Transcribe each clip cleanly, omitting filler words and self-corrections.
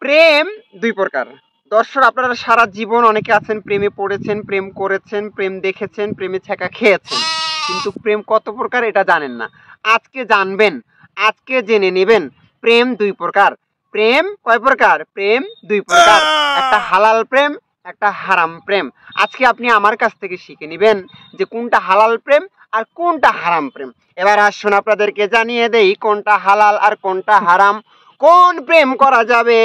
প্রেম দুই প্রকার। দর্শক, আপনারা সারা জীবন অনেকে আছেন প্রেমে পড়েছেন, প্রেম করেছেন, প্রেম দেখেছেন, প্রেমে ছ্যাঁকা খেয়েছেন, কিন্তু প্রেম কত প্রকার এটা জানেন না। আজকে জানবেন, আজকে জেনে নেবেন প্রেম দুই প্রকার। প্রেম কয় প্রকার? প্রেম দুই প্রকার। একটা হালাল প্রেম, একটা হারাম প্রেম। আজকে আপনি আমার কাছ থেকে শিখে নেবেন যে কোনটা হালাল প্রেম আর কোনটা হারাম প্রেম। এবার আসুন আপনাদেরকে জানিয়ে দেই কোনটা হালাল আর কোনটা হারাম, কোন প্রেম করা যাবে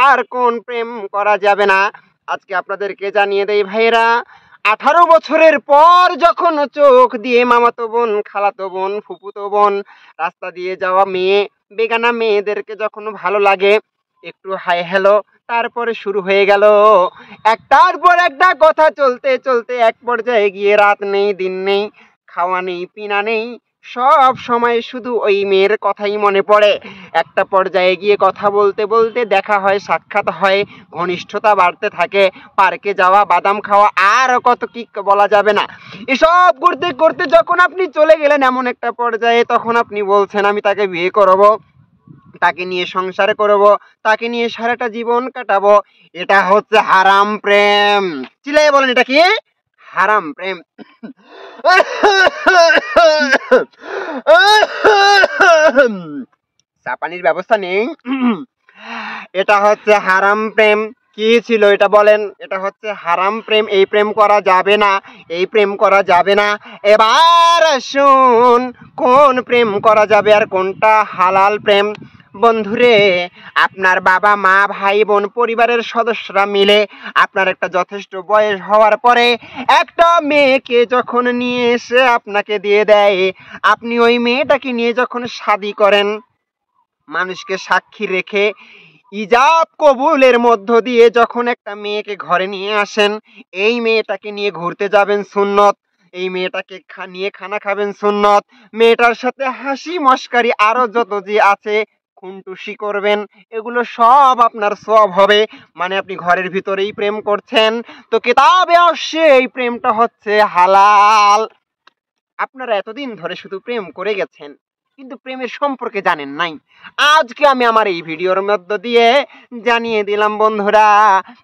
আর কোন প্রেম করা যাবে না। আজকে আপনাদেরকে জানিয়ে দেই ভাইরা, 18 বছরের পর যখন চোখ দিয়ে মামাতো বোন, খালাতো বোন, ফুফুতো বোন, রাস্তা দিয়ে যাওয়া মেয়ে, বেগানা মেয়েদেরকে যখন ভালো লাগে, একটু হাই হ্যালো, তারপরে শুরু হয়ে গেল একটার পর একটা কথা চলতে চলতে এক পর্যায়ে গিয়ে রাত নেই, দিন নেই, খাওয়া নেই, পিনা নেই, সব সময় শুধু ওই মেয়ের কথাই মনে পড়ে। একটা পর্যায়ে গিয়ে কথা বলতে বলতে দেখা হয়, সাক্ষাৎ হয়, ঘনিষ্ঠতা বাড়তে থাকে, পার্কে যাওয়া, বাদাম খাওয়া, আর কত কি বলা যাবে না। এসব করতে করতে যখন আপনি চলে গেলেন এমন একটা পর্যায়ে, তখন আপনি বলছেন আমি তাকে বিয়ে করব, তাকে নিয়ে সংসার করব, তাকে নিয়ে সারাটা জীবন কাটাবো। এটা হচ্ছে হারাম প্রেম। চিল্লাইয়ে বলেন এটা কি? হারাম প্রেম। চাপানির ব্যবস্থা নেই। এটা হচ্ছে হারাম প্রেম। কি ছিল এটা বলেন? এটা হচ্ছে হারাম প্রেম। এই প্রেম করা যাবে না, এই প্রেম করা যাবে না। এবার শুন কোন প্রেম করা যাবে আর কোনটা হালাল প্রেম। বন্ধুরে, আপনার বাবা মা, ভাই বোন, পরিবারের সদস্যরা মিলে আপনার একটা যথেষ্ট বয়স হওয়ার পরে একটা মেয়েকে যখন নিয়ে এসে আপনাকে দিয়ে দেয়, আপনি ওই মেয়েটাকে নিয়ে যখন শাদী করেন, মানুষকে সাক্ষী রেখে ইজাব কবুলের মধ্য দিয়ে যখন একটা মেয়েকে ঘরে নিয়ে আসেন, এই মেয়েটাকে নিয়ে ঘুরতে যাবেন সুন্নত, এই মেয়েটাকে নিয়ে খানা খাবেন সুন্নত, মেয়েটার সাথে হাসি মস্কারি আরো যত যে আছে খুনটুসি করবেন, এগুলো সব আপনার সওয়াব হবে। মানে আপনি ঘরের ভিতরেই প্রেম করছেন, তো কিতাবে আসছে এই প্রেমটা হচ্ছে হালাল। আপনারা এতদিন ধরে শুধু প্রেম করে গেছেন, কিন্তু প্রেমের সম্পর্কে জানেন নাই। আজকে আমি আমার এই ভিডিওর মধ্য দিয়ে জানিয়ে দিলাম বন্ধুরা,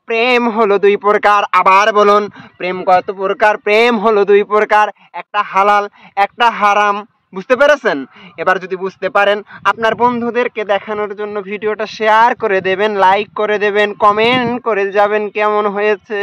প্রেম হলো দুই প্রকার। আবার বলুন, প্রেম কত প্রকার? প্রেম হলো দুই প্রকার, একটা হালাল, একটা হারাম। বুঝতে পেরেছেন? এবার যদি বুঝতে পারেন, আপনার বন্ধুদেরকে দেখানোর জন্য ভিডিওটা শেয়ার করে দেবেন, লাইক করে দেবেন, কমেন্ট করে যাবেন কেমন হয়েছে।